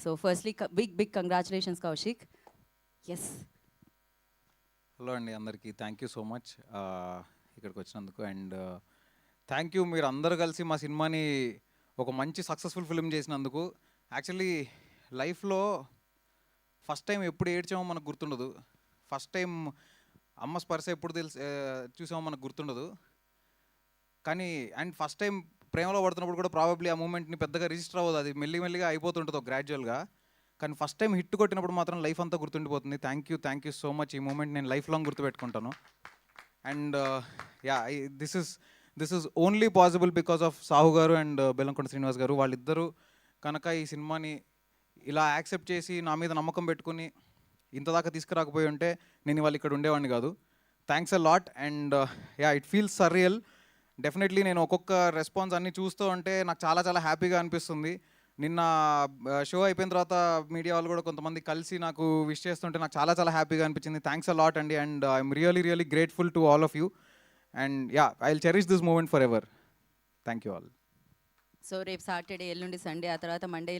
So firstly big congratulations Kaushik. Yes. Hello అండి అందరికీ, thank you so much ఇక్కడికి వచ్చినందుకు. అండ్ థ్యాంక్ యూ మీరు అందరూ కలిసి మా సినిమాని ఒక మంచి సక్సెస్ఫుల్ ఫిల్మ్ చేసినందుకు. యాక్చువల్లీ లైఫ్లో ఫస్ట్ టైం ఎప్పుడు ఏడ్చామో మనకు గుర్తుండదు, ఫస్ట్ టైం అమ్మ స్పర్శ ఎప్పుడు చూసామో మనకు గుర్తుండదు. కానీ అండ్ ఫస్ట్ టైం ప్రేమలో పడుతున్నప్పుడు కూడా ప్రాబబ్లీ ఆ మూమెంట్ని పెద్దగా రిజిస్టర్ అవ్వదు, అది మెల్లిమెల్లిగా అయిపోతుంటుంది గ్రాడ్యువల్గా. కానీ ఫస్ట్ టైం హిట్ కొట్టినప్పుడు మాత్రం లైఫ్ అంతా గుర్తుండిపోతుంది. Thank you so much. ఈ మూమెంట్ నేను లైఫ్ లాంగ్ గుర్తుపెట్టుకుంటాను. And ya, this is only possible because of Sahu garu and Bellamkonda Srinivas గారు. వాళ్ళిద్దరూ కనుక ఈ సినిమాని ఇలా యాక్సెప్ట్ చేసి నా మీద నమ్మకం పెట్టుకుని ఇంతదాకా తీసుకురాకపోయి ఉంటే నేను ఇవాళ ఇక్కడ ఉండేవాడిని కాదు. Thanks a lot. And yeah, it feels surreal. Definitely నేను ఒక్కొక్క రెస్పాన్స్ అన్నీ చూస్తూ ఉంటే నాకు చాలా చాలా హ్యాపీగా అనిపిస్తుంది. నిన్న షో అయిపోయిన తర్వాత మీడియా వాళ్ళు కూడా కొంతమంది కలిసి నాకు విష్ చేస్తుంటే నాకు చాలా చాలా హ్యాపీగా అనిపించింది. థ్యాంక్స్ అ లాట్ అండి. And I'm really grateful to all of you. And yeah, I will cherish this moment forever. Thank you all. So రేపు సాటర్డే, ఎల్లుండి సండే, ఆ తర్వాత మండే